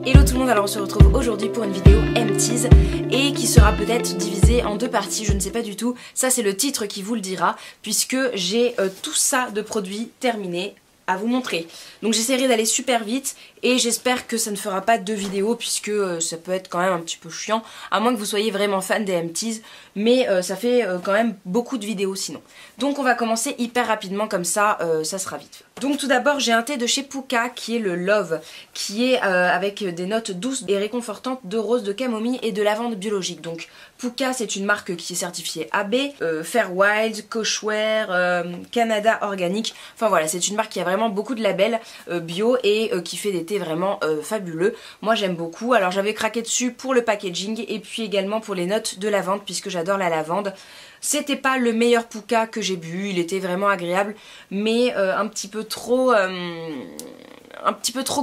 Hello tout le monde, alors on se retrouve aujourd'hui pour une vidéo empties et qui sera peut-être divisée en deux parties, je ne sais pas du tout. Ça c'est le titre qui vous le dira puisque j'ai tout ça de produits terminés à vous montrer. Donc j'essaierai d'aller super vite et j'espère que ça ne fera pas deux vidéos puisque ça peut être quand même un petit peu chiant, à moins que vous soyez vraiment fan des empties, mais ça fait quand même beaucoup de vidéos sinon. Donc on va commencer hyper rapidement comme ça, ça sera vite. Donc tout d'abord j'ai un thé de chez Pukka qui est le Love, qui est avec des notes douces et réconfortantes de rose, de camomille et de lavande biologique. Donc Pukka c'est une marque qui est certifiée AB, Fairwild, Kochware, Canada Organique, enfin voilà c'est une marque qui a vraiment beaucoup de labels bio et qui fait des thés vraiment fabuleux. Moi j'aime beaucoup, alors j'avais craqué dessus pour le packaging et puis également pour les notes de lavande puisque j'adore la lavande. C'était pas le meilleur Pukka que j'ai bu, il était vraiment agréable, mais un petit peu trop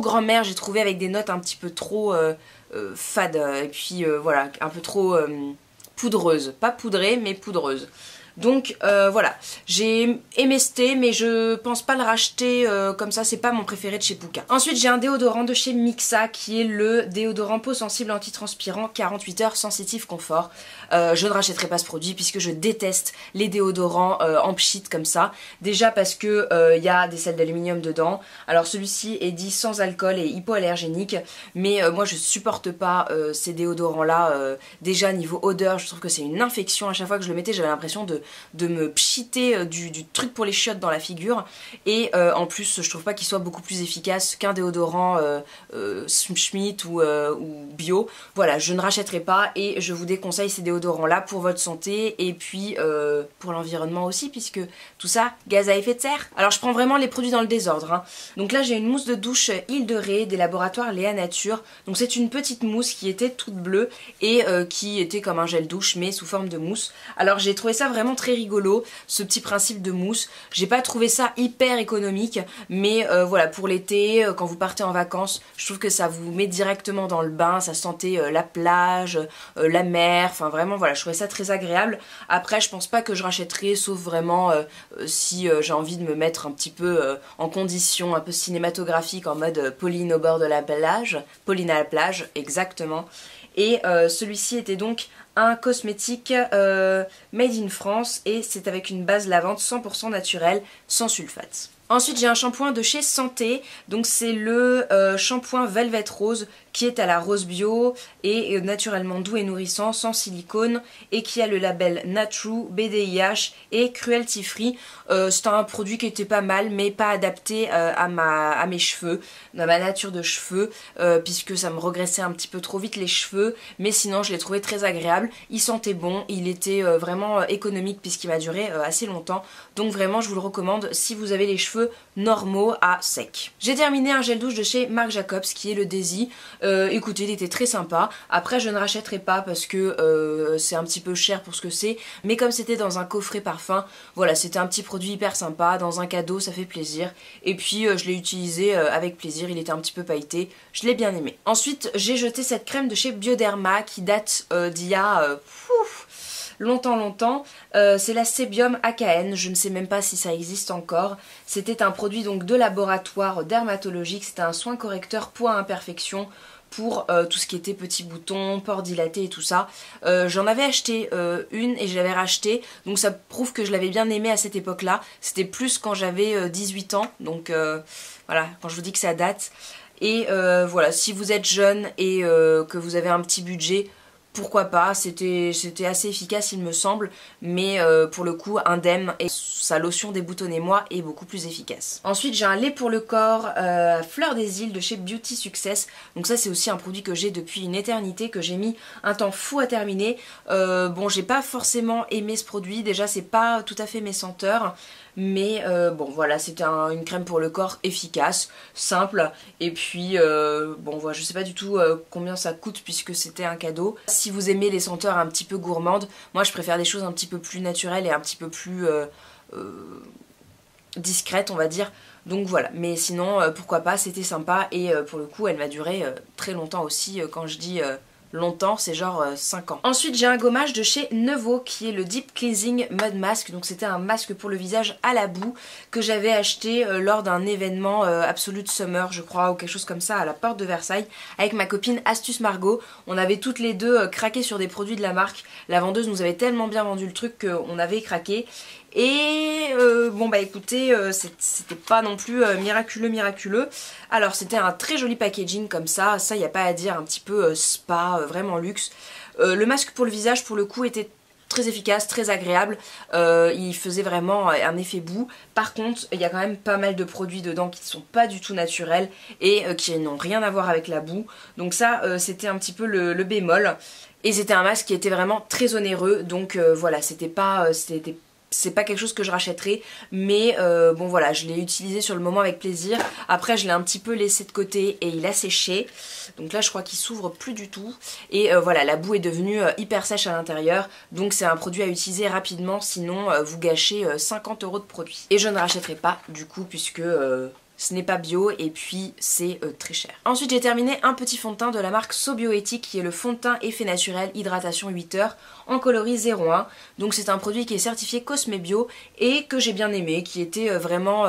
grand-mère, j'ai trouvé, avec des notes un petit peu trop fades, et puis voilà, un peu trop poudreuse, pas poudrée mais poudreuse. Donc voilà, j'ai aimé ce thé mais je pense pas le racheter comme ça, c'est pas mon préféré de chez Pukka. Ensuite j'ai un déodorant de chez Mixa qui est le déodorant peau sensible antitranspirant 48 heures sensitive confort. Je ne rachèterai pas ce produit puisque je déteste les déodorants en pchit comme ça. Déjà parce que y a des sels d'aluminium dedans. Alors celui-ci est dit sans alcool et hypoallergénique, mais moi je supporte pas ces déodorants là. Déjà niveau odeur je trouve que c'est une infection, à chaque fois que je le mettais j'avais l'impression de me pchiter du truc pour les chiottes dans la figure, et en plus je trouve pas qu'il soit beaucoup plus efficace qu'un déodorant Schmitt ou bio. Voilà, je ne rachèterai pas et je vous déconseille ces déodorants là pour votre santé et puis pour l'environnement aussi puisque tout ça, gaz à effet de serre. Alors je prends vraiment les produits dans le désordre hein. Donc là j'ai une mousse de douche Île de Ré des laboratoires Léa Nature. Donc c'est une petite mousse qui était toute bleue et qui était comme un gel douche mais sous forme de mousse. Alors j'ai trouvé ça vraiment très rigolo, ce petit principe de mousse. J'ai pas trouvé ça hyper économique, mais voilà, pour l'été, quand vous partez en vacances, je trouve que ça vous met directement dans le bain, ça sentait la plage, la mer, enfin vraiment voilà, je trouvais ça très agréable. Après je pense pas que je rachèterai, sauf vraiment si j'ai envie de me mettre un petit peu en condition un peu cinématographique, en mode Pauline au bord de la plage, Pauline à la plage, exactement. Et celui-ci était donc un cosmétique made in France et c'est avec une base lavande 100% naturelle, sans sulfate. Ensuite j'ai un shampoing de chez Santé, donc c'est le shampoing Velvet Rose qui est à la rose bio et naturellement doux et nourrissant, sans silicone et qui a le label Natru, BDIH et cruelty free. C'est un produit qui était pas mal mais pas adapté à mes cheveux, à ma nature de cheveux, puisque ça me regressait un petit peu trop vite les cheveux, mais sinon je l'ai trouvé très agréable, il sentait bon, il était vraiment économique puisqu'il m'a duré assez longtemps, donc vraiment je vous le recommande si vous avez les cheveux normaux à sec. J'ai terminé un gel douche de chez Marc Jacobs qui est le Daisy. Écoutez, il était très sympa. Après je ne rachèterai pas parce que c'est un petit peu cher pour ce que c'est, mais comme c'était dans un coffret parfum, voilà, c'était un petit produit hyper sympa, dans un cadeau, ça fait plaisir. Et puis je l'ai utilisé avec plaisir, il était un petit peu pailleté, je l'ai bien aimé. Ensuite j'ai jeté cette crème de chez Bioderma qui date d'il y a longtemps, c'est la Sébium AKN, je ne sais même pas si ça existe encore. C'était un produit donc de laboratoire dermatologique, c'était un soin correcteur peau à imperfection pour tout ce qui était petits boutons, pores dilatés et tout ça. J'en avais acheté une et je l'avais racheté, donc ça prouve que je l'avais bien aimé à cette époque là. C'était plus quand j'avais 18 ans, donc voilà, quand je vous dis que ça date. Et voilà, si vous êtes jeune et que vous avez un petit budget, pourquoi pas, c'était assez efficace il me semble, mais pour le coup indemne et sa lotion déboutonné-moi est beaucoup plus efficace. Ensuite j'ai un lait pour le corps Fleur des Îles de chez Beauty Success, donc ça c'est aussi un produit que j'ai depuis une éternité, que j'ai mis un temps fou à terminer. Bon j'ai pas forcément aimé ce produit, déjà c'est pas tout à fait mes senteurs, mais bon voilà, c'était une crème pour le corps efficace, simple, et puis bon voilà, je sais pas du tout combien ça coûte puisque c'était un cadeau. Si vous aimez les senteurs un petit peu gourmandes, moi je préfère des choses un petit peu plus naturelles et un petit peu plus discrètes on va dire, donc voilà. Mais sinon pourquoi pas, c'était sympa et pour le coup elle m'a duré très longtemps aussi, quand je dis longtemps, c'est genre 5 ans. Ensuite j'ai un gommage de chez Nevo qui est le Deep Cleansing Mud Mask, donc c'était un masque pour le visage à la boue que j'avais acheté lors d'un événement Absolute Summer je crois ou quelque chose comme ça à la porte de Versailles avec ma copine Astuce Margot. On avait toutes les deux craqué sur des produits de la marque, la vendeuse nous avait tellement bien vendu le truc qu'on avait craqué. Et bon bah écoutez, c'était pas non plus miraculeux. Alors c'était un très joli packaging comme ça y a pas à dire, un petit peu spa, vraiment luxe. Le masque pour le visage pour le coup était très efficace, très agréable, il faisait vraiment un effet boue. Par contre il y a quand même pas mal de produits dedans qui ne sont pas du tout naturels et qui n'ont rien à voir avec la boue. Donc ça c'était un petit peu le bémol. Et c'était un masque qui était vraiment très onéreux, donc voilà, c'est pas quelque chose que je rachèterai, mais bon voilà, je l'ai utilisé sur le moment avec plaisir. Après je l'ai un petit peu laissé de côté et il a séché, donc là je crois qu'il s'ouvre plus du tout. Et voilà, la boue est devenue hyper sèche à l'intérieur, donc c'est un produit à utiliser rapidement, sinon vous gâchez 50 € de produit. Et je ne rachèterai pas du coup puisque ce n'est pas bio et puis c'est très cher. Ensuite j'ai terminé un petit fond de teint de la marque So Bioéthique qui est le fond de teint effet naturel hydratation 8 heures en coloris 01. Donc c'est un produit qui est certifié Cosme Bio et que j'ai bien aimé, qui était vraiment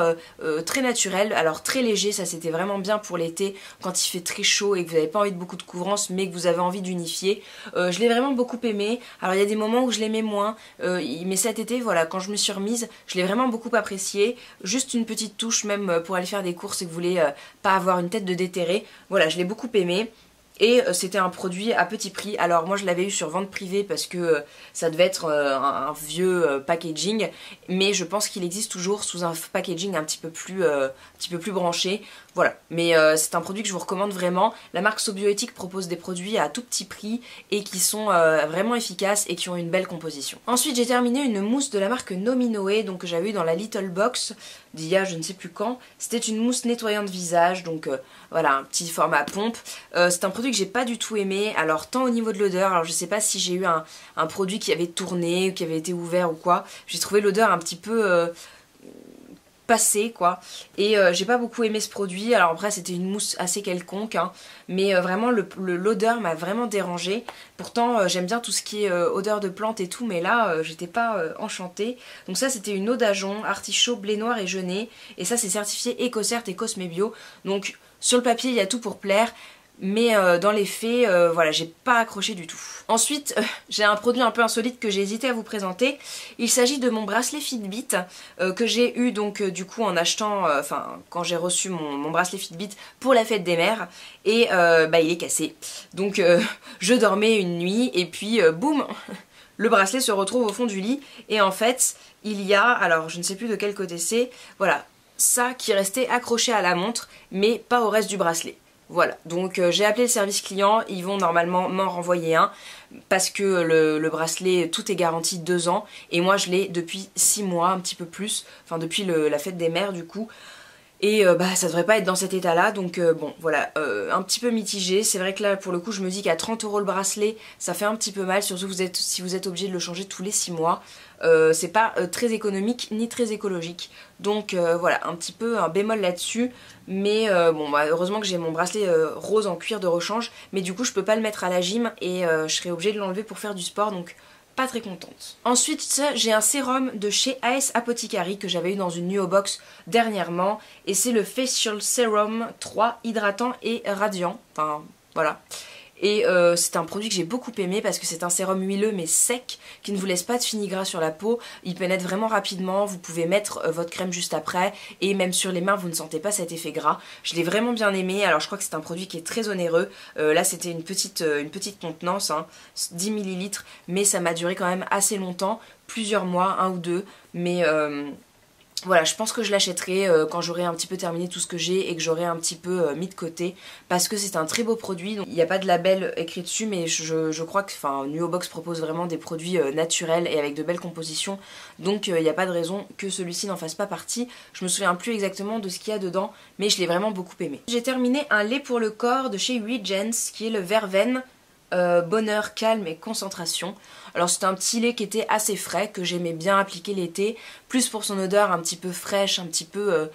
très naturel, alors très léger, ça c'était vraiment bien pour l'été quand il fait très chaud et que vous n'avez pas envie de beaucoup de couvrance mais que vous avez envie d'unifier. Je l'ai vraiment beaucoup aimé, alors il y a des moments où je l'aimais moins, mais cet été voilà, quand je me suis remise, je l'ai vraiment beaucoup apprécié. Juste une petite touche même pour aller faire des courses et que vous voulez pas avoir une tête de déterré, voilà, je l'ai beaucoup aimé. Et c'était un produit à petit prix. Alors moi je l'avais eu sur vente privée parce que ça devait être un vieux packaging, mais je pense qu'il existe toujours sous un packaging un petit peu plus branché. Voilà, mais c'est un produit que je vous recommande vraiment. La marque So Bioéthique propose des produits à tout petit prix et qui sont vraiment efficaces et qui ont une belle composition. Ensuite j'ai terminé une mousse de la marque Nominoe, donc que j'avais eu dans la Little Box d'il y a je ne sais plus quand. C'était une mousse nettoyante visage, donc voilà, un petit format pompe. C'est un produit que j'ai pas du tout aimé, alors tant au niveau de l'odeur, alors je sais pas si j'ai eu un produit qui avait tourné ou qui avait été ouvert ou quoi, j'ai trouvé l'odeur un petit peu passé quoi, et j'ai pas beaucoup aimé ce produit. Alors après c'était une mousse assez quelconque hein, mais vraiment l'odeur m'a vraiment dérangée. Pourtant j'aime bien tout ce qui est odeur de plantes et tout, mais là j'étais pas enchantée. Donc ça c'était une eau d'ajonc, artichaut, blé noir et genêt, et ça c'est certifié EcoCert et Cosme Bio, donc sur le papier il y a tout pour plaire, mais dans les faits, voilà, j'ai pas accroché du tout. Ensuite, j'ai un produit un peu insolite que j'ai hésité à vous présenter. Il s'agit de mon bracelet Fitbit que j'ai eu donc du coup en achetant, enfin quand j'ai reçu mon bracelet Fitbit pour la fête des mères, et bah il est cassé. Donc je dormais une nuit et puis boum, le bracelet se retrouve au fond du lit et en fait il y a, alors je ne sais plus de quel côté c'est, voilà, ça qui restait accroché à la montre mais pas au reste du bracelet. Voilà, donc j'ai appelé le service client, ils vont normalement m'en renvoyer un parce que le bracelet, tout est garanti 2 ans et moi je l'ai depuis 6 mois, un petit peu plus, enfin depuis la fête des mères du coup. Et bah ça devrait pas être dans cet état là, donc bon voilà, un petit peu mitigé. C'est vrai que là pour le coup je me dis qu'à 30 € le bracelet ça fait un petit peu mal, surtout si vous êtes obligé de le changer tous les 6 mois. C'est pas très économique ni très écologique, donc voilà, un petit peu un bémol là-dessus. Mais bon bah, heureusement que j'ai mon bracelet rose en cuir de rechange, mais du coup je peux pas le mettre à la gym et je serai obligée de l'enlever pour faire du sport, donc pas très contente. Ensuite j'ai un sérum de chez AS Apothecary que j'avais eu dans une Nuo Box dernièrement, et c'est le Facial Serum 3 hydratant et radiant, enfin voilà. Et c'est un produit que j'ai beaucoup aimé parce que c'est un sérum huileux mais sec qui ne vous laisse pas de fini gras sur la peau. Il pénètre vraiment rapidement, vous pouvez mettre votre crème juste après et même sur les mains vous ne sentez pas cet effet gras. Je l'ai vraiment bien aimé. Alors je crois que c'est un produit qui est très onéreux. Là c'était une petite contenance, hein, 10 ml, mais ça m'a duré quand même assez longtemps, plusieurs mois, 1 ou 2, mais voilà, je pense que je l'achèterai quand j'aurai un petit peu terminé tout ce que j'ai et que j'aurai un petit peu mis de côté, parce que c'est un très beau produit. Donc, il n'y a pas de label écrit dessus, mais je crois que Nuo Box propose vraiment des produits naturels et avec de belles compositions, donc il n'y a pas de raison que celui-ci n'en fasse pas partie. Je me souviens plus exactement de ce qu'il y a dedans, mais je l'ai vraiment beaucoup aimé. J'ai terminé un lait pour le corps de chez Regence qui est le verveine. Bonheur, calme et concentration. Alors c'était un petit lait qui était assez frais, que j'aimais bien appliquer l'été, plus pour son odeur un petit peu fraîche, un petit peu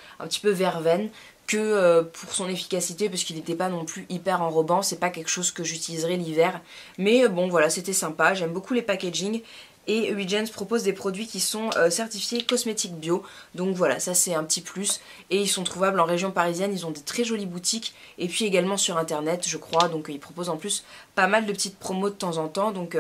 verveine, que pour son efficacité, parce qu'il n'était pas non plus hyper enrobant. C'est pas quelque chose que j'utiliserai l'hiver, mais bon voilà, c'était sympa. J'aime beaucoup les packaging. Et Wegens propose des produits qui sont certifiés cosmétiques bio. Donc voilà, ça c'est un petit plus. Et ils sont trouvables en région parisienne, ils ont des très jolies boutiques. Et puis également sur internet je crois. Donc ils proposent en plus pas mal de petites promos de temps en temps. Donc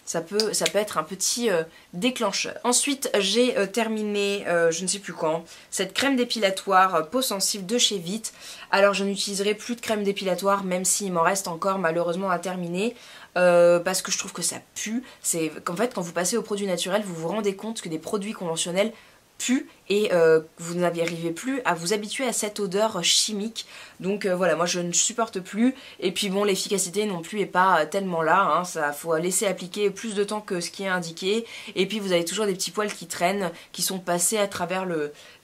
ça peut être un petit déclencheur. Ensuite j'ai terminé, je ne sais plus quand, cette crème dépilatoire peau sensible de chez Vite. Alors je n'utiliserai plus de crème dépilatoire, même s'il m'en reste encore malheureusement à terminer. Parce que je trouve que ça pue. C'est qu'en fait quand vous passez aux produits naturels, vous vous rendez compte que des produits conventionnels puent et vous n'arrivez plus à vous habituer à cette odeur chimique. Donc voilà, moi je ne supporte plus. Et puis bon, l'efficacité non plus est pas tellement là, hein. Ça faut laisser appliquer plus de temps que ce qui est indiqué. Et puis vous avez toujours des petits poils qui traînent, qui sont passés à travers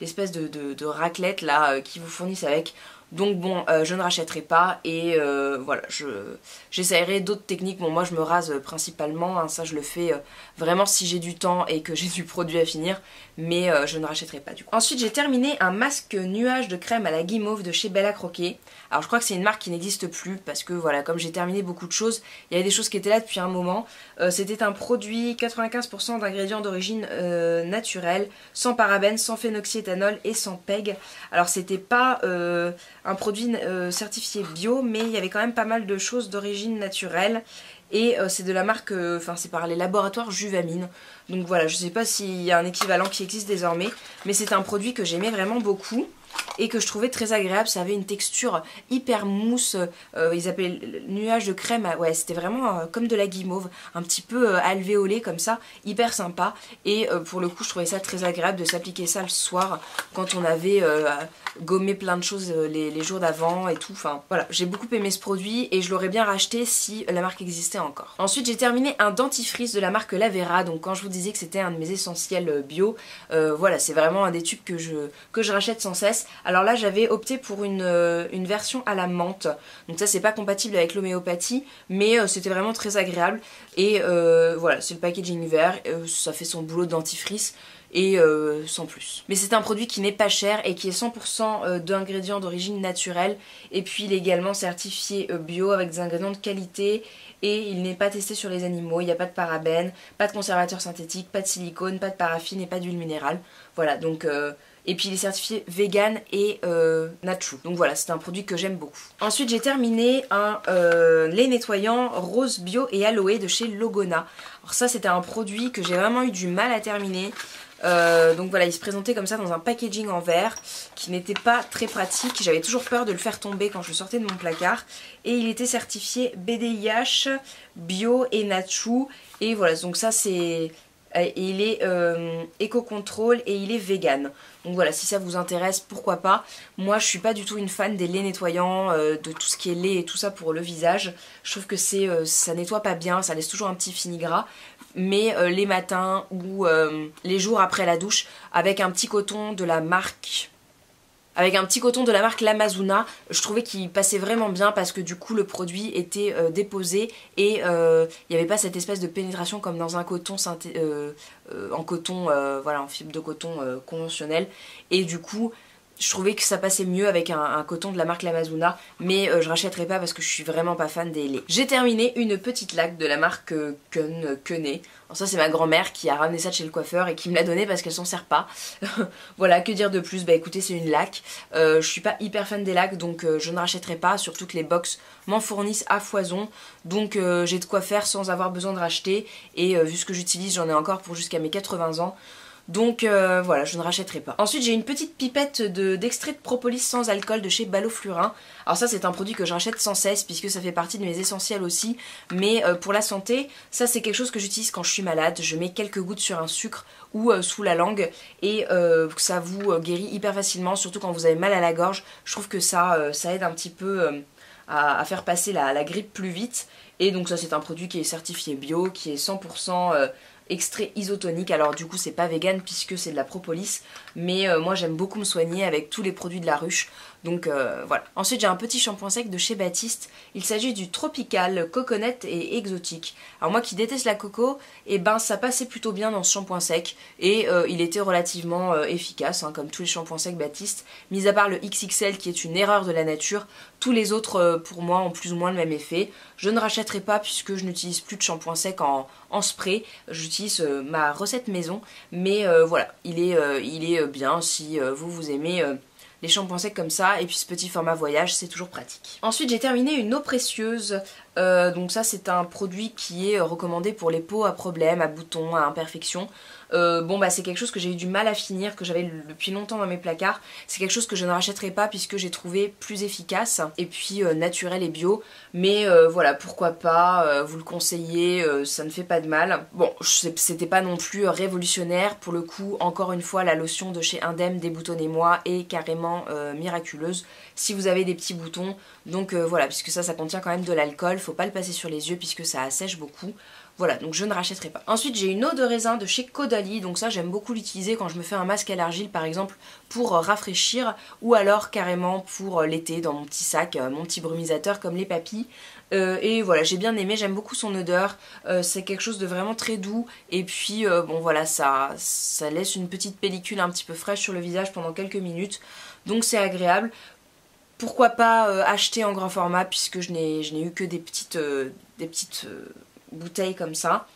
l'espèce de raclette là qui vous fournissent avec. Donc bon, je ne rachèterai pas et voilà, j'essaierai d'autres techniques. Bon, moi je me rase principalement, hein, ça je le fais vraiment si j'ai du temps et que j'ai du produit à finir, mais je ne rachèterai pas du coup. Ensuite j'ai terminé un masque nuage de crème à la guimauve de chez Bella Croquet. Alors je crois que c'est une marque qui n'existe plus parce que voilà, comme j'ai terminé beaucoup de choses, il y avait des choses qui étaient là depuis un moment. C'était un produit 95% d'ingrédients d'origine naturelle, sans parabènes, sans phénoxyéthanol et sans PEG. Alors c'était pas un produit certifié bio, mais il y avait quand même pas mal de choses d'origine naturelle. Et c'est de la marque, enfin c'est par les laboratoires Juvamine. Donc voilà, je sais pas s'il y a un équivalent qui existe désormais, mais c'est un produit que j'aimais vraiment beaucoup et que je trouvais très agréable. Ça avait une texture hyper mousse, ils appelaient nuage de crème, ouais c'était vraiment comme de la guimauve, un petit peu alvéolé comme ça, hyper sympa. Et pour le coup je trouvais ça très agréable de s'appliquer ça le soir quand on avait gommé plein de choses les jours d'avant et tout. Enfin voilà, j'ai beaucoup aimé ce produit et je l'aurais bien racheté si la marque existait encore. Ensuite j'ai terminé un dentifrice de la marque Lavera. Donc quand je vous disais que c'était un de mes essentiels bio, voilà, c'est vraiment un des tubes que je rachète sans cesse. Alors là j'avais opté pour une version à la menthe, donc ça c'est pas compatible avec l'homéopathie, mais c'était vraiment très agréable. Et voilà, c'est le packaging vert, ça fait son boulot de dentifrice et sans plus. Mais c'est un produit qui n'est pas cher et qui est 100% d'ingrédients d'origine naturelle, et puis il est également certifié bio avec des ingrédients de qualité, et il n'est pas testé sur les animaux. Il n'y a pas de parabènes, pas de conservateur synthétique, pas de silicone, pas de paraffine et pas d'huile minérale. Voilà, donc et puis il est certifié vegan et natural. Donc voilà, c'est un produit que j'aime beaucoup. Ensuite j'ai terminé un lait nettoyant rose bio et aloe de chez Logona. Alors ça c'était un produit que j'ai vraiment eu du mal à terminer. Donc voilà, il se présentait comme ça dans un packaging en verre qui n'était pas très pratique. J'avais toujours peur de le faire tomber quand je le sortais de mon placard. Et il était certifié BDIH, bio et natural. Et voilà, donc ça c'est... il est éco-contrôle et il est vegan. Donc voilà, si ça vous intéresse, pourquoi pas. Moi je suis pas du tout une fan des laits nettoyants, de tout ce qui est lait et tout ça pour le visage. Je trouve que ça nettoie pas bien, ça laisse toujours un petit fini gras. Mais les matins ou les jours après la douche, avec un petit coton de la marque... L'Amazuna, je trouvais qu'il passait vraiment bien parce que du coup le produit était déposé et il n'y avait pas cette espèce de pénétration comme dans un coton voilà, en fibre de coton conventionnel. Et du coup je trouvais que ça passait mieux avec un coton de la marque L'Amazuna, mais je rachèterai pas parce que je suis vraiment pas fan des laits. J'ai terminé une petite laque de la marque Quenet. Alors ça c'est ma grand-mère qui a ramené ça de chez le coiffeur et qui me l'a donné parce qu'elle s'en sert pas. Voilà, que dire de plus? Bah écoutez, c'est une laque. Je suis pas hyper fan des laques, donc je ne rachèterai pas, surtout que les box m'en fournissent à foison. Donc j'ai de quoi faire sans avoir besoin de racheter, et vu ce que j'utilise, j'en ai encore pour jusqu'à mes 80 ans. Donc voilà, je ne rachèterai pas. Ensuite j'ai une petite pipette d'extrait de propolis sans alcool de chez Balloflurin. Alors ça c'est un produit que je rachète sans cesse puisque ça fait partie de mes essentiels aussi. Mais pour la santé, ça c'est quelque chose que j'utilise quand je suis malade. Je mets quelques gouttes sur un sucre ou sous la langue et ça vous guérit hyper facilement. Surtout quand vous avez mal à la gorge. Je trouve que ça aide un petit peu à faire passer la grippe plus vite. Et donc ça c'est un produit qui est certifié bio, qui est 100% extrait isotonique. Alors du coup c'est pas vegan puisque c'est de la propolis, mais moi j'aime beaucoup me soigner avec tous les produits de la ruche, Donc voilà. Ensuite j'ai un petit shampoing sec de chez Baptiste. Il s'agit du Tropical Coconut et Exotique. Alors moi qui déteste la coco, et ben ça passait plutôt bien dans ce shampoing sec et il était relativement efficace hein, comme tous les shampoings secs Baptiste. Mis à part le XXL qui est une erreur de la nature, tous les autres pour moi ont plus ou moins le même effet. Je ne rachèterai pas puisque je n'utilise plus de shampoing sec en spray. J'utilise ma recette maison, mais voilà, il est bien si vous aimez les shampoings secs comme ça, et puis ce petit format voyage c'est toujours pratique. Ensuite j'ai terminé une eau précieuse, donc ça c'est un produit qui est recommandé pour les peaux à problème, à boutons, à imperfections. Bon bah c'est quelque chose que j'ai eu du mal à finir, que j'avais depuis longtemps dans mes placards. C'est quelque chose que je ne rachèterai pas puisque j'ai trouvé plus efficace et puis naturel et bio. Mais voilà, pourquoi pas, vous le conseillez, ça ne fait pas de mal. Bon, c'était pas non plus révolutionnaire. Pour le coup, encore une fois, la lotion de chez Indem Déboutonnez-moi est carrément miraculeuse si vous avez des petits boutons. Donc voilà, puisque ça contient quand même de l'alcool, faut pas le passer sur les yeux puisque ça assèche beaucoup. Voilà, donc je ne rachèterai pas. Ensuite, j'ai une eau de raisin de chez Caudalie, donc ça j'aime beaucoup l'utiliser quand je me fais un masque à l'argile par exemple pour rafraîchir, ou alors carrément pour l'été dans mon petit sac, mon petit brumisateur comme les papilles. Et voilà, j'ai bien aimé, j'aime beaucoup son odeur, c'est quelque chose de vraiment très doux, et puis bon voilà, ça laisse une petite pellicule un petit peu fraîche sur le visage pendant quelques minutes, donc c'est agréable. Pourquoi pas acheter en grand format puisque je n'ai eu que des petites bouteilles comme ça.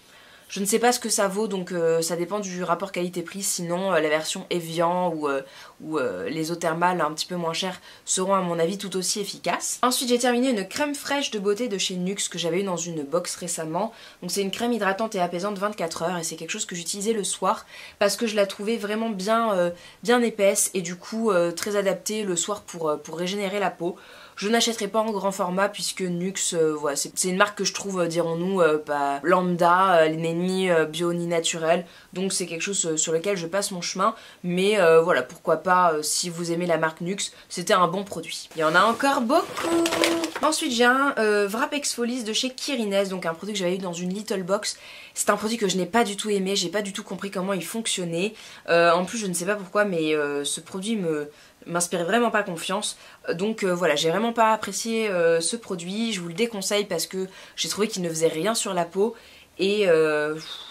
Je ne sais pas ce que ça vaut, donc ça dépend du rapport qualité-prix. Sinon la version Evian ou les eaux thermales un petit peu moins chères seront à mon avis tout aussi efficaces. Ensuite j'ai terminé une crème fraîche de beauté de chez Nuxe que j'avais eu dans une box récemment. Donc c'est une crème hydratante et apaisante 24 heures et c'est quelque chose que j'utilisais le soir parce que je la trouvais vraiment bien épaisse et du coup très adaptée le soir pour régénérer la peau. Je n'achèterai pas en grand format puisque Nuxe, voilà, c'est une marque que je trouve, dirons-nous, pas lambda, n'est ni bio ni naturel. Donc c'est quelque chose sur lequel je passe mon chemin. Mais voilà, pourquoi pas, si vous aimez la marque Nuxe, c'était un bon produit. Il y en a encore beaucoup. Ensuite j'ai un Wrap Exfolies de chez Kirines, donc un produit que j'avais eu dans une little box. C'est un produit que je n'ai pas du tout aimé, j'ai pas du tout compris comment il fonctionnait. En plus je ne sais pas pourquoi, mais ce produit m'inspirait vraiment pas confiance. Donc voilà, j'ai vraiment pas apprécié ce produit, je vous le déconseille parce que j'ai trouvé qu'il ne faisait rien sur la peau et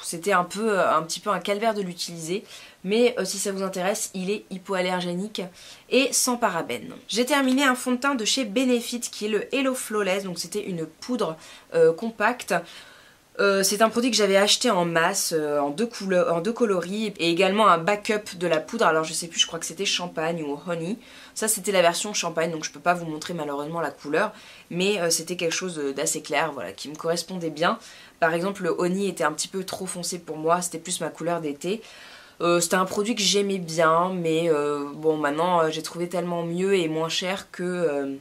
c'était un petit peu un calvaire de l'utiliser. Mais si ça vous intéresse, il est hypoallergénique et sans parabènes. J'ai terminé un fond de teint de chez Benefit qui est le Hello Flawless, donc c'était une poudre compacte. C'est un produit que j'avais acheté en masse, en deux coloris, et également un backup de la poudre. Alors je sais plus, je crois que c'était champagne ou honey. Ça c'était la version champagne, donc je peux pas vous montrer malheureusement la couleur, mais c'était quelque chose d'assez clair, voilà, qui me correspondait bien. Par exemple le honey était un petit peu trop foncé pour moi, c'était plus ma couleur d'été. C'était un produit que j'aimais bien, mais bon maintenant j'ai trouvé tellement mieux et moins cher que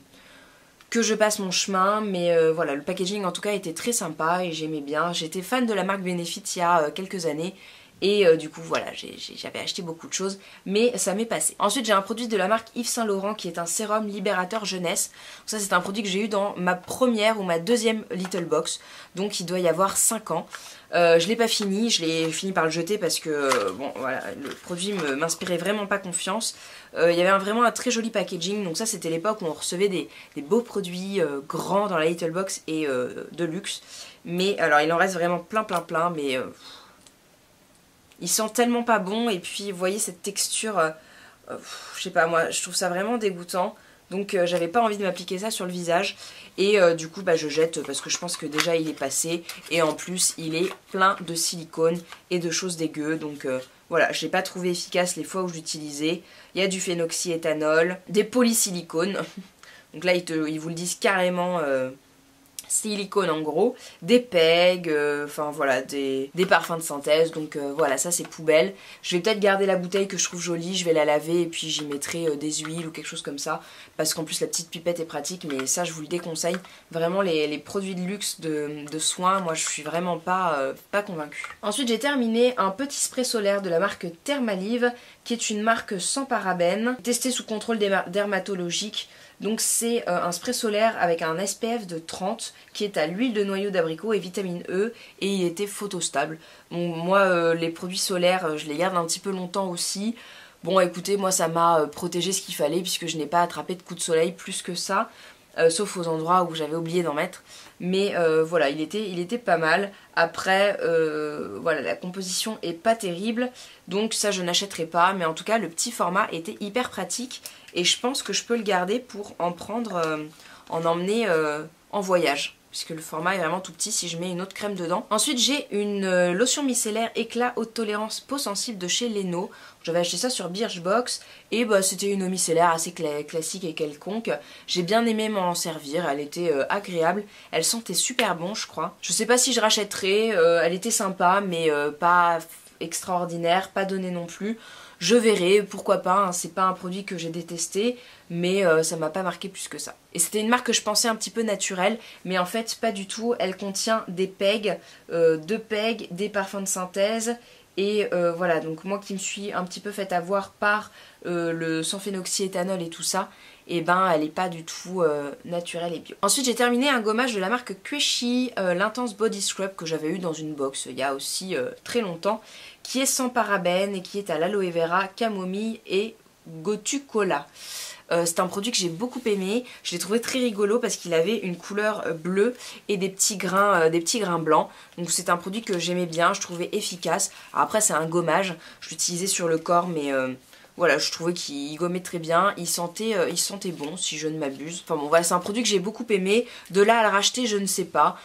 je passe mon chemin, mais voilà, le packaging en tout cas était très sympa et j'aimais bien. J'étais fan de la marque Benefit il y a quelques années et du coup voilà, j'avais acheté beaucoup de choses, mais ça m'est passé. Ensuite j'ai un produit de la marque Yves Saint Laurent qui est un sérum libérateur jeunesse. Donc ça c'est un produit que j'ai eu dans ma première ou ma deuxième little box, donc il doit y avoir 5 ans. Je l'ai pas fini, je l'ai fini par le jeter parce que bon voilà, le produit m'inspirait vraiment pas confiance. Il y avait vraiment un très joli packaging, donc ça c'était l'époque où on recevait des beaux produits grands dans la little box et de luxe. Mais alors il en reste vraiment plein, mais ils sentent tellement pas bon, et puis vous voyez cette texture, je sais pas, moi je trouve ça vraiment dégoûtant. Donc j'avais pas envie de m'appliquer ça sur le visage et du coup bah, je jette parce que je pense que déjà il est passé et en plus il est plein de silicone et de choses dégueu, donc voilà, je l'ai pas trouvé efficace les fois où je l'utilisais. Il y a du phénoxyéthanol, des polysilicones, donc là ils vous le disent carrément, silicone en gros, des pegs, enfin voilà, des parfums de synthèse, donc voilà, ça c'est poubelle. Je vais peut-être garder la bouteille que je trouve jolie, je vais la laver et puis j'y mettrai des huiles ou quelque chose comme ça, parce qu'en plus la petite pipette est pratique, mais ça je vous le déconseille. Vraiment les produits de luxe de soins, moi je suis vraiment pas convaincue. Ensuite j'ai terminé un petit spray solaire de la marque Thermalive, qui est une marque sans parabènes, testé sous contrôle dermatologique. Donc c'est un spray solaire avec un SPF de 30 qui est à l'huile de noyau d'abricot et vitamine E, et il était photostable. Bon, moi les produits solaires je les garde un petit peu longtemps aussi. Bon écoutez, moi ça m'a protégé ce qu'il fallait puisque je n'ai pas attrapé de coups de soleil plus que ça. Sauf aux endroits où j'avais oublié d'en mettre. Mais voilà, il était pas mal. Après, voilà, la composition est pas terrible, donc ça je n'achèterai pas. Mais en tout cas, le petit format était hyper pratique et je pense que je peux le garder pour en prendre, en emmener en voyage. Puisque le format est vraiment tout petit si je mets une autre crème dedans. Ensuite j'ai une lotion micellaire éclat haute tolérance peau sensible de chez Leno. J'avais acheté ça sur Birchbox et bah, c'était une eau micellaire assez classique et quelconque. J'ai bien aimé m'en servir, elle était agréable, elle sentait super bon je crois. Je sais pas si je rachèterai, elle était sympa mais pas extraordinaire, pas donnée non plus. Je verrai, pourquoi pas, hein, c'est pas un produit que j'ai détesté, mais ça m'a pas marqué plus que ça. Et c'était une marque que je pensais un petit peu naturelle, mais en fait pas du tout, elle contient des PEG, 2 PEG, des parfums de synthèse, et voilà, donc moi qui me suis un petit peu fait avoir par le sans phénoxyéthanol et tout ça, et ben elle est pas du tout naturelle et bio. Ensuite j'ai terminé un gommage de la marque Queshi, l'Intense Body Scrub que j'avais eu dans une box il y a aussi très longtemps, qui est sans parabènes et qui est à l'aloe vera, camomille et gotu cola. C'est un produit que j'ai beaucoup aimé, je l'ai trouvé très rigolo parce qu'il avait une couleur bleue et des petits grains blancs. Donc c'est un produit que j'aimais bien, je trouvais efficace. Alors après c'est un gommage, je l'utilisais sur le corps mais voilà, je trouvais qu'il gommait très bien, il sentait bon si je ne m'abuse. Enfin bon voilà, c'est un produit que j'ai beaucoup aimé, de là à le racheter je ne sais pas,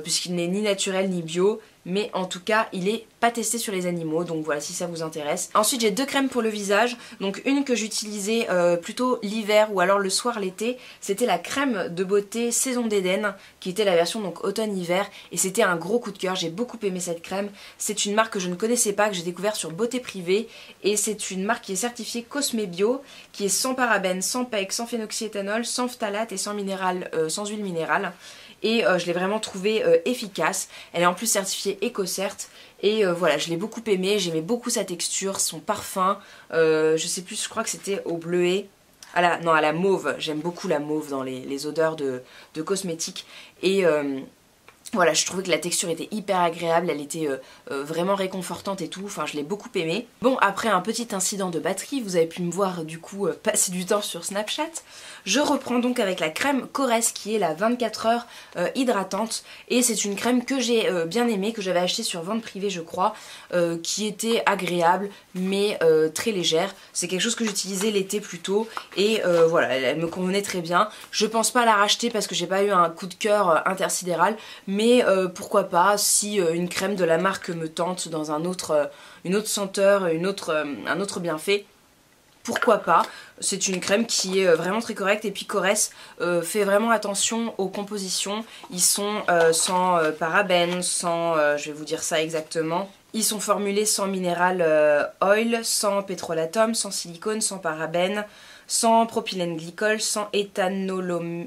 puisqu'il n'est ni naturel ni bio. Mais en tout cas il est pas testé sur les animaux, donc voilà si ça vous intéresse. Ensuite j'ai 2 crèmes pour le visage, donc une que j'utilisais plutôt l'hiver ou alors le soir l'été, c'était la crème de beauté Saison d'Éden, qui était la version donc automne-hiver, et c'était un gros coup de cœur, j'ai beaucoup aimé cette crème. C'est une marque que je ne connaissais pas, que j'ai découvert sur Beauté Privée, et c'est une marque qui est certifiée Cosme Bio, qui est sans parabènes, sans PEC, sans phénoxyéthanol, sans phtalate et sans huile minérale. Et je l'ai vraiment trouvée efficace. Elle est en plus certifiée EcoCert. Et voilà, je l'ai beaucoup aimée, j'aimais beaucoup sa texture, son parfum. Je sais plus, je crois que c'était au bleuet. Non, à la mauve. J'aime beaucoup la mauve dans les odeurs de cosmétiques. Et voilà, je trouvais que la texture était hyper agréable, elle était vraiment réconfortante et tout, enfin je l'ai beaucoup aimée. Bon, après un petit incident de batterie, vous avez pu me voir du coup passer du temps sur Snapchat. Je reprends donc avec la crème Coresse qui est la 24 heures hydratante. Et c'est une crème que j'ai bien aimée, que j'avais achetée sur vente privée je crois, qui était agréable mais très légère. C'est quelque chose que j'utilisais l'été plutôt et voilà, elle me convenait très bien. Je pense pas la racheter parce que j'ai pas eu un coup de cœur intersidéral, mais pourquoi pas si une crème de la marque me tente dans une autre senteur, un autre bienfait. Pourquoi pas, c'est une crème qui est vraiment très correcte et puis Coresse fait vraiment attention aux compositions. Ils sont sans parabènes, sans, je vais vous dire ça exactement, ils sont formulés sans mineral oil, sans pétrolatum, sans silicone, sans parabènes, sans propylène glycol, sans éthanolamine.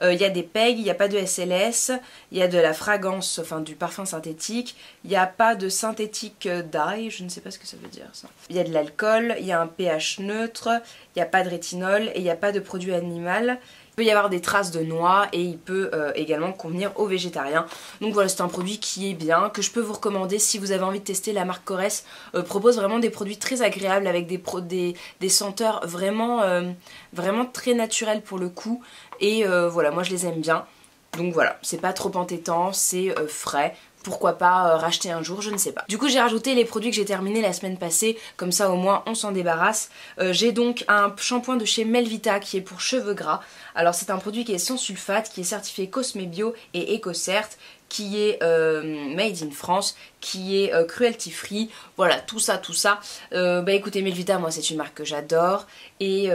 Il y a des PEG, il n'y a pas de SLS, il y a de la fragrance, enfin du parfum synthétique, il n'y a pas de synthétique dye, je ne sais pas ce que ça veut dire ça. Il y a de l'alcool, il y a un pH neutre, il n'y a pas de rétinol et il n'y a pas de produit animal. Il peut y avoir des traces de noix et il peut également convenir aux végétariens. Donc voilà, c'est un produit qui est bien, que je peux vous recommander si vous avez envie de tester. La marque Coresse propose vraiment des produits très agréables avec des senteurs vraiment, vraiment très naturelles pour le coup. Et voilà, moi je les aime bien. Donc voilà, c'est pas trop entêtant, c'est frais. Pourquoi pas racheter un jour, je ne sais pas. Du coup j'ai rajouté les produits que j'ai terminés la semaine passée, comme ça au moins on s'en débarrasse. J'ai donc un shampoing de chez Melvita qui est pour cheveux gras. Alors c'est un produit qui est sans sulfate, qui est certifié Cosme Bio et EcoCert, qui est made in France, qui est cruelty free, voilà tout ça. Bah écoutez, Melvita moi c'est une marque que j'adore et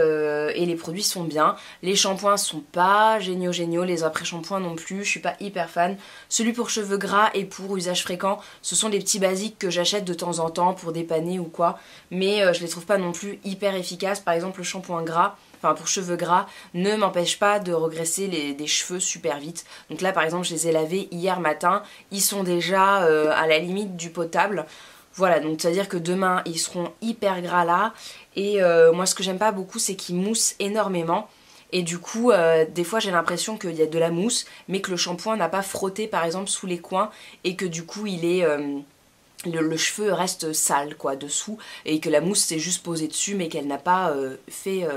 les produits sont bien. Les shampoings sont pas géniaux, les après-shampoings non plus, je suis pas hyper fan. Celui pour cheveux gras et pour usage fréquent, ce sont des petits basiques que j'achète de temps en temps pour dépanner ou quoi, mais je les trouve pas non plus hyper efficaces. Par exemple le shampoing gras, enfin pour cheveux gras, ne m'empêche pas de regresser des cheveux super vite. Donc là par exemple je les ai lavés hier matin, ils sont déjà à la limite du potable. Voilà, donc c'est à dire que demain ils seront hyper gras là. Et moi ce que j'aime pas beaucoup c'est qu'ils moussent énormément. Et du coup des fois j'ai l'impression qu'il y a de la mousse mais que le shampoing n'a pas frotté par exemple sous les coins et que du coup il est le cheveu reste sale quoi dessous et que la mousse s'est juste posée dessus mais qu'elle n'a pas fait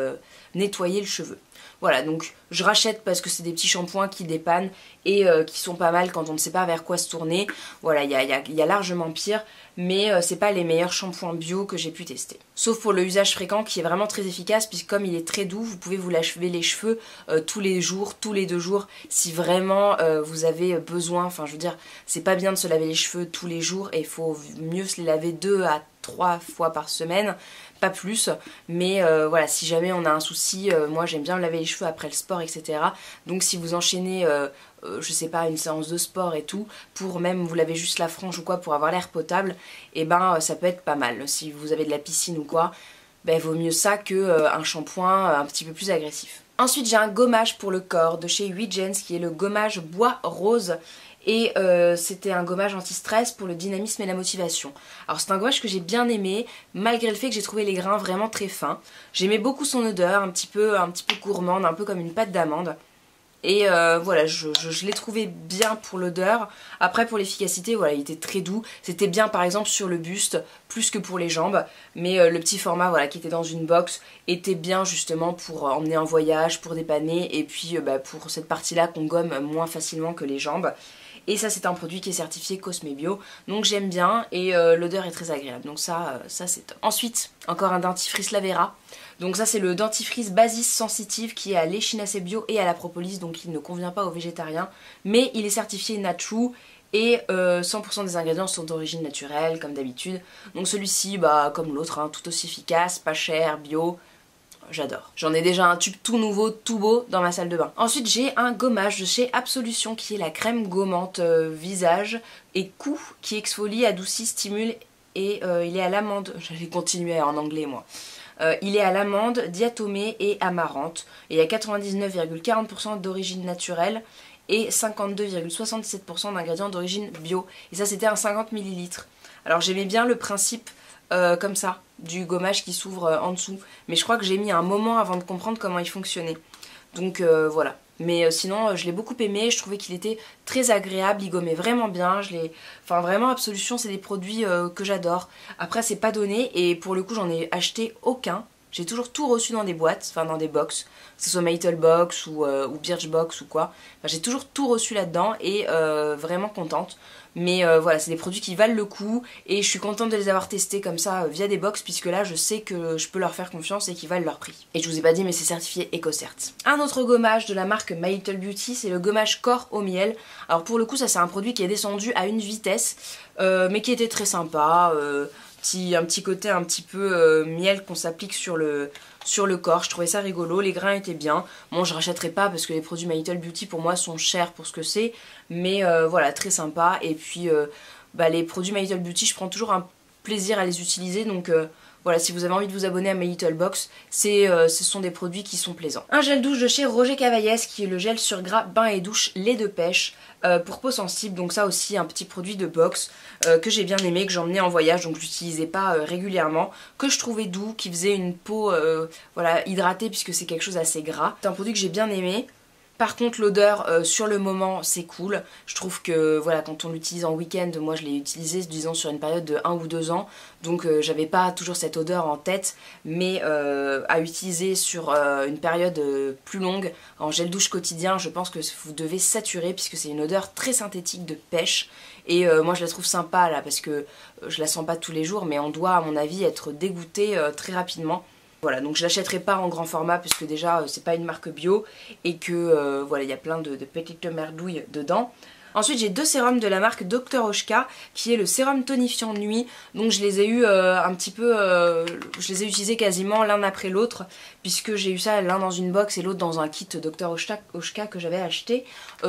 nettoyer le cheveu. Voilà, donc je rachète parce que c'est des petits shampoings qui dépannent et qui sont pas mal quand on ne sait pas vers quoi se tourner. Voilà, il y a largement pire, mais c'est pas les meilleurs shampoings bio que j'ai pu tester. Sauf pour le usage fréquent qui est vraiment très efficace, puisque comme il est très doux, vous pouvez vous laver les cheveux tous les jours, tous les 2 jours, si vraiment vous avez besoin. Enfin, je veux dire, c'est pas bien de se laver les cheveux tous les jours et il faut mieux se les laver 2 à 3 fois par semaine. Pas plus, mais voilà, si jamais on a un souci, moi j'aime bien me laver les cheveux après le sport, etc. Donc si vous enchaînez, je sais pas, une séance de sport et tout, pour même vous laver juste la frange ou quoi pour avoir l'air potable, et ben ça peut être pas mal. Si vous avez de la piscine ou quoi, ben vaut mieux ça que un shampoing un petit peu plus agressif. Ensuite j'ai un gommage pour le corps de chez Wegens qui est le gommage bois rose. Et c'était un gommage anti-stress pour le dynamisme et la motivation. Alors c'est un gommage que j'ai bien aimé, malgré le fait que j'ai trouvé les grains vraiment très fins. J'aimais beaucoup son odeur, un petit peu gourmande, un peu comme une pâte d'amande. Et voilà, je l'ai trouvé bien pour l'odeur. Après pour l'efficacité, voilà, il était très doux. C'était bien par exemple sur le buste, plus que pour les jambes. Mais le petit format voilà, qui était dans une box était bien justement pour emmener en voyage, pour dépanner. Et puis pour cette partie-là qu'on gomme moins facilement que les jambes. Et ça c'est un produit qui est certifié Cosme Bio, donc j'aime bien et l'odeur est très agréable, donc ça c'est top. Ensuite, encore un dentifrice Lavera. Donc ça c'est le dentifrice Basis Sensitive qui est à l'échinacée bio et à la propolis, donc il ne convient pas aux végétariens, mais il est certifié Natu et 100% des ingrédients sont d'origine naturelle comme d'habitude. Donc celui-ci, bah comme l'autre, hein, tout aussi efficace, pas cher, bio. J'adore. J'en ai déjà un tube tout nouveau, tout beau dans ma salle de bain. Ensuite j'ai un gommage de chez Absolution qui est la crème gommante visage et cou qui exfolie, adoucit, stimule et il est à l'amande. J'allais continuer en anglais moi. Il est à l'amande, diatomée et amarante. Et il y a 99,40% d'origine naturelle et 52,77% d'ingrédients d'origine bio. Et ça c'était un 50 ml. Alors j'aimais bien le principe comme ça, du gommage qui s'ouvre en dessous. Mais je crois que j'ai mis un moment avant de comprendre comment il fonctionnait. Donc voilà. Mais sinon, je l'ai beaucoup aimé. Je trouvais qu'il était très agréable. Il gommait vraiment bien. Enfin vraiment, Absolution, c'est des produits que j'adore. Après, c'est pas donné. Et pour le coup, j'en ai acheté aucun. J'ai toujours tout reçu dans des boîtes, enfin dans des box, que ce soit Maple Box ou Birchbox ou quoi. Enfin, j'ai toujours tout reçu là-dedans et vraiment contente. Mais voilà, c'est des produits qui valent le coup et je suis contente de les avoir testés comme ça via des box puisque là je sais que je peux leur faire confiance et qu'ils valent leur prix. Et je vous ai pas dit mais c'est certifié EcoCert. Un autre gommage de la marque My Little Beauty, c'est le gommage corps au miel. Alors pour le coup ça c'est un produit qui est descendu à une vitesse mais qui était très sympa. Un petit côté un petit peu miel qu'on s'applique sur le corps, je trouvais ça rigolo, les grains étaient bien. Bon, je rachèterai pas parce que les produits My Little Beauty pour moi sont chers pour ce que c'est, mais voilà, très sympa. Et puis les produits My Little Beauty, je prends toujours un plaisir à les utiliser, donc voilà, si vous avez envie de vous abonner à My Little Box, ce sont des produits qui sont plaisants. Un gel douche de chez Roger Cavaillès qui est le gel sur gras bain et douche lait de pêche pour peau sensible. Donc ça aussi un petit produit de box que j'ai bien aimé, que j'emmenais en voyage, donc je l'utilisais pas régulièrement, que je trouvais doux, qui faisait une peau voilà, hydratée puisque c'est quelque chose assez gras. C'est un produit que j'ai bien aimé. Par contre l'odeur sur le moment c'est cool, je trouve que voilà quand on l'utilise en week-end, moi je l'ai utilisé disons sur une période de 1 ou 2 ans, donc j'avais pas toujours cette odeur en tête, mais à utiliser sur une période plus longue, en gel douche quotidien, je pense que vous devez saturer puisque c'est une odeur très synthétique de pêche, et moi je la trouve sympa là parce que je la sens pas tous les jours, mais on doit à mon avis être dégoûté très rapidement. Voilà, donc je l'achèterai pas en grand format puisque déjà c'est pas une marque bio et que voilà, il y a plein de petites merdouilles dedans. Ensuite j'ai 2 sérums de la marque Dr Oshka qui est le sérum tonifiant nuit. Donc je les ai eu un petit peu, je les ai utilisés quasiment l'un après l'autre puisque j'ai eu ça l'un dans une box et l'autre dans un kit Dr Oshka que j'avais acheté.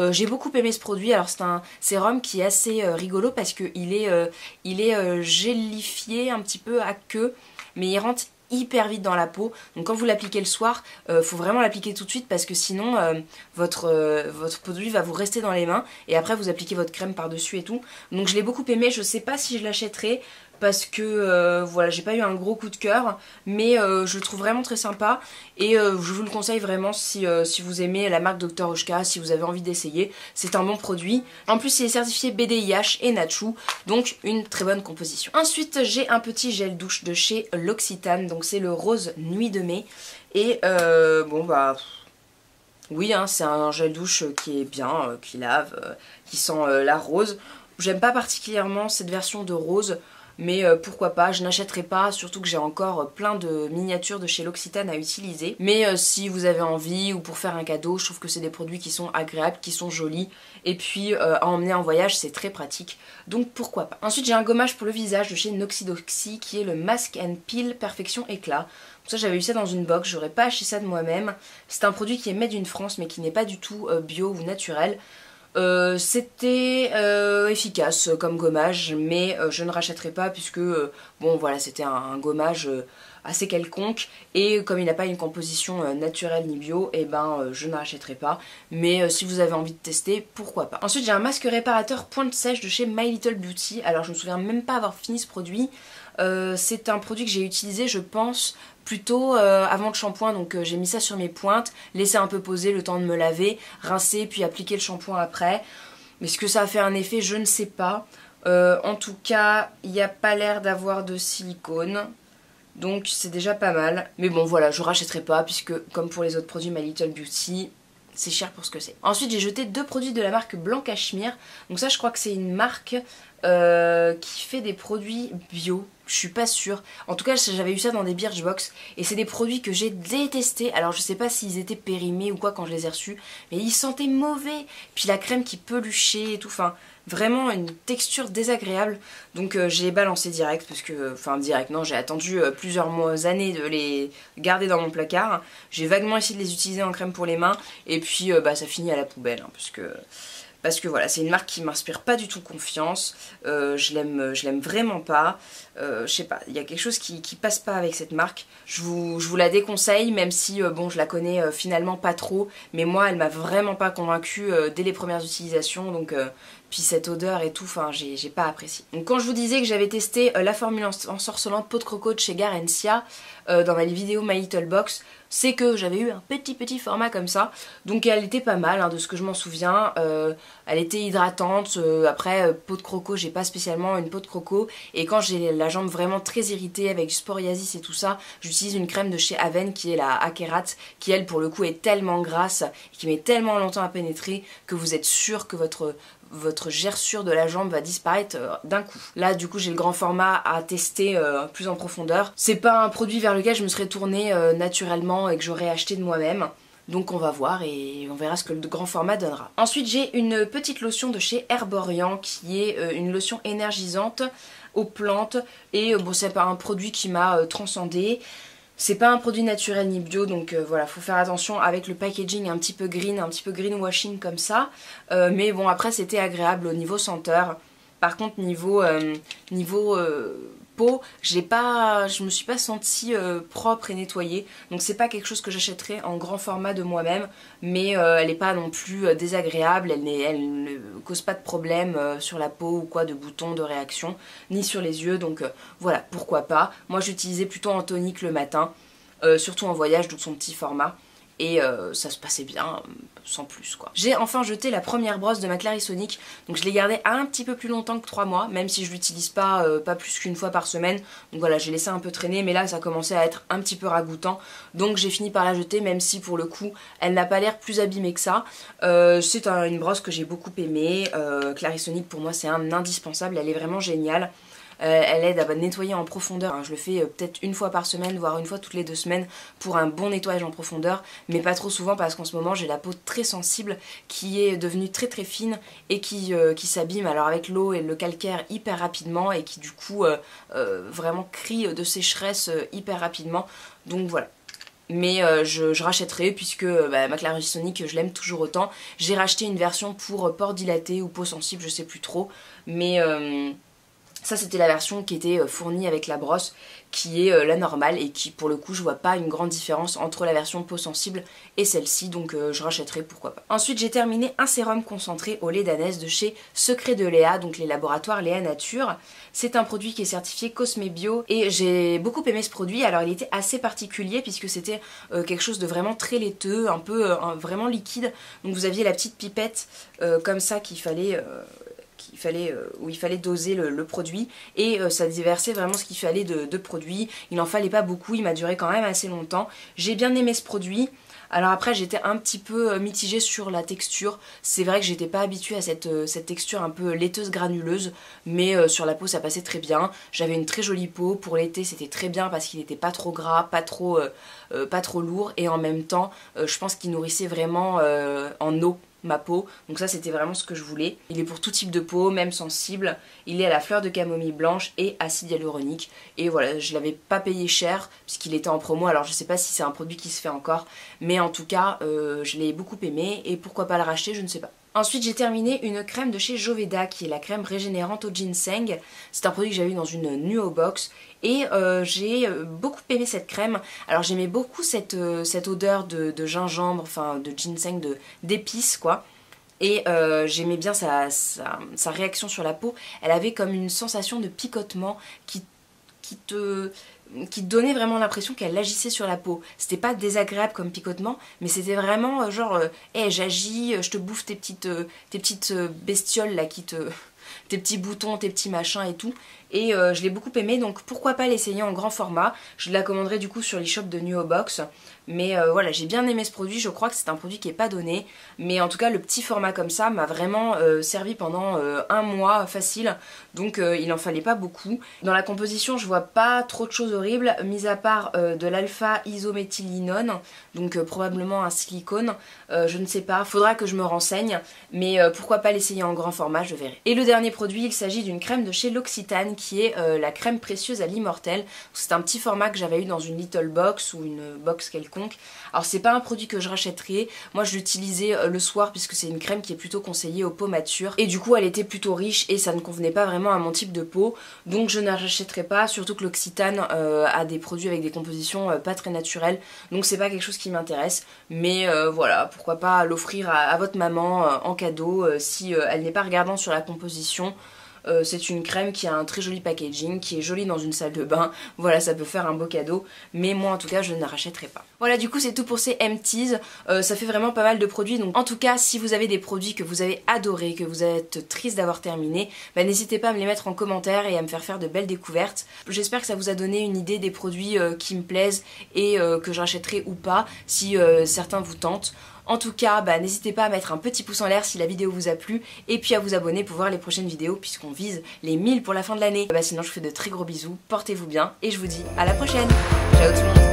J'ai beaucoup aimé ce produit. Alors c'est un sérum qui est assez rigolo parce qu'il est gélifié un petit peu à queue, mais il rentre hyper vite dans la peau, donc quand vous l'appliquez le soir, faut vraiment l'appliquer tout de suite parce que sinon votre produit va vous rester dans les mains et après vous appliquez votre crème par dessus et tout. Donc je l'ai beaucoup aimé, je sais pas si je l'achèterai parce que voilà, j'ai pas eu un gros coup de cœur, mais je le trouve vraiment très sympa et je vous le conseille vraiment si vous aimez la marque Dr. Oshka, si vous avez envie d'essayer, c'est un bon produit. En plus il est certifié BDIH et Nachu, donc une très bonne composition. Ensuite j'ai un petit gel douche de chez L'Occitane, donc c'est le rose nuit de mai et bon bah oui hein, c'est un gel douche qui est bien, qui lave, qui sent la rose. J'aime pas particulièrement cette version de rose, mais pourquoi pas, je n'achèterai pas, surtout que j'ai encore plein de miniatures de chez L'Occitane à utiliser. Mais si vous avez envie ou pour faire un cadeau, je trouve que c'est des produits qui sont agréables, qui sont jolis, et puis à emmener en voyage c'est très pratique, donc pourquoi pas. Ensuite j'ai un gommage pour le visage de chez Noxidoxy qui est le Mask and Peel Perfection Éclat. Ça j'avais eu ça dans une box, j'aurais pas acheté ça de moi-même. C'est un produit qui est made in France mais qui n'est pas du tout bio ou naturel. C'était efficace comme gommage, mais je ne rachèterai pas puisque bon voilà, c'était un gommage assez quelconque et comme il n'a pas une composition naturelle ni bio, et ben je ne rachèterai pas, mais si vous avez envie de tester, pourquoi pas. Ensuite j'ai un masque réparateur pointe sèche de chez My Little Beauty. Alors je me souviens même pas avoir fini ce produit. C'est un produit que j'ai utilisé je pense plutôt avant le shampoing, donc j'ai mis ça sur mes pointes, laissé un peu poser le temps de me laver, rincer puis appliquer le shampoing après. Mais est-ce que ça a fait un effet, je ne sais pas. En tout cas il n'y a pas l'air d'avoir de silicone, donc c'est déjà pas mal. Mais bon voilà, je rachèterai pas puisque comme pour les autres produits My Little Beauty, c'est cher pour ce que c'est. Ensuite j'ai jeté deux produits de la marque Blanc Cachemire. Donc ça je crois que c'est une marque qui fait des produits bio, je suis pas sûre. En tout cas j'avais eu ça dans des Birchbox et c'est des produits que j'ai détestés. Alors je sais pas s'ils étaient périmés ou quoi quand je les ai reçus, mais ils sentaient mauvais. Puis la crème qui peluchait et tout, enfin vraiment une texture désagréable. Donc j'ai balancé direct parce que, enfin direct non, j'ai attendu plusieurs années de les garder dans mon placard. J'ai vaguement essayé de les utiliser en crème pour les mains et puis bah ça finit à la poubelle hein, parce que voilà, c'est une marque qui m'inspire pas du tout confiance, je l'aime vraiment pas, je sais pas, il y a quelque chose qui passe pas avec cette marque. Je vous la déconseille, même si bon je la connais finalement pas trop, mais moi elle m'a vraiment pas convaincue dès les premières utilisations, donc puis cette odeur et tout, enfin j'ai pas apprécié. Donc quand je vous disais que j'avais testé la formule ensorcelante peau de croco de chez Garencia dans ma vidéo My Little Box, c'est que j'avais eu un petit format comme ça, donc elle était pas mal hein, de ce que je m'en souviens. Elle était hydratante, après peau de croco, j'ai pas spécialement une peau de croco, et quand j'ai la jambe vraiment très irritée avec du psoriasis et tout ça, j'utilise une crème de chez Aven qui est la Akerat, qui elle pour le coup est tellement grasse, et qui met tellement longtemps à pénétrer que vous êtes sûr que votre gerçure de la jambe va disparaître d'un coup. Là du coup j'ai le grand format à tester plus en profondeur. C'est pas un produit vers lequel je me serais tournée naturellement et que j'aurais acheté de moi-même. Donc on va voir et on verra ce que le grand format donnera. Ensuite j'ai une petite lotion de chez Herborian qui est une lotion énergisante aux plantes et bon c'est pas un produit qui m'a transcendée. C'est pas un produit naturel ni bio, donc voilà, faut faire attention avec le packaging un petit peu greenwashing comme ça. Mais bon, après c'était agréable au niveau senteur. Par contre niveau peau, je me suis pas sentie propre et nettoyée. Donc c'est pas quelque chose que j'achèterais en grand format de moi-même. Mais elle est pas non plus désagréable, elle ne cause pas de problème sur la peau ou quoi, de boutons, de réactions, ni sur les yeux. Donc voilà, pourquoi pas. Moi j'utilisais plutôt en tonique le matin, surtout en voyage, d'où son petit format. Et ça se passait bien, sans plus quoi. J'ai enfin jeté la première brosse de ma Clarisonic, donc je l'ai gardée un petit peu plus longtemps que 3 mois, même si je l'utilise pas plus qu'une fois par semaine. Donc voilà, j'ai laissé un peu traîner, mais là ça commençait à être un petit peu ragoûtant, donc j'ai fini par la jeter, même si pour le coup elle n'a pas l'air plus abîmée que ça. C'est une brosse que j'ai beaucoup aimée, Clarisonic pour moi c'est un indispensable, elle est vraiment géniale. Elle aide à nettoyer en profondeur. Je le fais peut-être une fois par semaine, voire une fois toutes les 2 semaines pour un bon nettoyage en profondeur, mais pas trop souvent parce qu'en ce moment j'ai la peau très sensible qui est devenue très fine et qui s'abîme alors avec l'eau et le calcaire hyper rapidement et qui du coup vraiment crie de sécheresse hyper rapidement. Donc voilà. Mais je rachèterai puisque ma Clarisonic je l'aime toujours autant. J'ai racheté une version pour pores dilatés ou peau sensible, je sais plus trop, mais Ça c'était la version qui était fournie avec la brosse, qui est la normale et qui pour le coup je vois pas une grande différence entre la version peau sensible et celle-ci, donc je rachèterai, pourquoi pas. Ensuite j'ai terminé un sérum concentré au lait d'ânesse de chez Secret de Léa, donc les laboratoires Léa Nature. C'est un produit qui est certifié Cosme Bio et j'ai beaucoup aimé ce produit. Alors il était assez particulier puisque c'était quelque chose de vraiment très laiteux, un peu vraiment liquide, donc vous aviez la petite pipette comme ça où il fallait doser le produit et ça déversait vraiment ce qu'il fallait de produit. Il n'en fallait pas beaucoup, il m'a duré quand même assez longtemps. J'ai bien aimé ce produit. Alors après j'étais un petit peu mitigée sur la texture. C'est vrai que j'étais pas habituée à cette texture un peu laiteuse granuleuse, mais sur la peau ça passait très bien. J'avais une très jolie peau, pour l'été c'était très bien parce qu'il n'était pas trop gras, pas trop lourd, et en même temps je pense qu'il nourrissait vraiment en eau ma peau, donc ça c'était vraiment ce que je voulais. Il est pour tout type de peau, même sensible, il est à la fleur de camomille blanche et acide hyaluronique, et voilà, je l'avais pas payé cher puisqu'il était en promo, alors je sais pas si c'est un produit qui se fait encore, mais en tout cas je l'ai beaucoup aimé et pourquoi pas le racheter, je ne sais pas. Ensuite j'ai terminé une crème de chez Joveda qui est la crème régénérante au ginseng. C'est un produit que j'avais eu dans une Nuo Box et j'ai beaucoup aimé cette crème. Alors j'aimais beaucoup cette odeur de gingembre, enfin de ginseng, d'épices quoi. Et j'aimais bien sa réaction sur la peau. Elle avait comme une sensation de picotement qui te donnait vraiment l'impression qu'elle agissait sur la peau. C'était pas désagréable comme picotement, mais c'était vraiment genre hey, j'agis, je te bouffe tes petites bestioles là tes petits boutons, tes petits machins et tout. Et je l'ai beaucoup aimé, donc pourquoi pas l'essayer en grand format. Je la commanderai du coup sur l'e-shop de Nuo Box. Mais voilà, j'ai bien aimé ce produit, je crois que c'est un produit qui est pas donné. Mais en tout cas, le petit format comme ça m'a vraiment servi pendant un mois facile. Donc il en fallait pas beaucoup. Dans la composition, je vois pas trop de choses horribles, mis à part de l'alpha isométhylinone, donc probablement un silicone. Je ne sais pas, faudra que je me renseigne. Mais pourquoi pas l'essayer en grand format, je verrai. Et le dernier produit, il s'agit d'une crème de chez L'Occitane qui est la crème précieuse à l'immortel. C'est un petit format que j'avais eu dans une little box ou une box quelconque. Alors c'est pas un produit que je rachèterai, moi je l'utilisais le soir puisque c'est une crème qui est plutôt conseillée aux peaux matures et du coup elle était plutôt riche et ça ne convenait pas vraiment à mon type de peau, donc je ne la rachèterai pas, surtout que L'Occitane a des produits avec des compositions pas très naturelles, donc c'est pas quelque chose qui m'intéresse, mais voilà, pourquoi pas l'offrir à votre maman en cadeau si elle n'est pas regardante sur la composition. C'est une crème qui a un très joli packaging, qui est jolie dans une salle de bain, voilà, ça peut faire un beau cadeau, mais moi en tout cas je ne la rachèterai pas. Voilà, du coup c'est tout pour ces empties, ça fait vraiment pas mal de produits, donc en tout cas si vous avez des produits que vous avez adorés, que vous êtes triste d'avoir terminé, bah, n'hésitez pas à me les mettre en commentaire et à me faire de belles découvertes. J'espère que ça vous a donné une idée des produits qui me plaisent et que je rachèterai ou pas, si certains vous tentent. En tout cas, bah, n'hésitez pas à mettre un petit pouce en l'air si la vidéo vous a plu et puis à vous abonner pour voir les prochaines vidéos puisqu'on vise les 1000 pour la fin de l'année. Bah, sinon je vous fais de très gros bisous, portez-vous bien et je vous dis à la prochaine. Ciao tout le monde.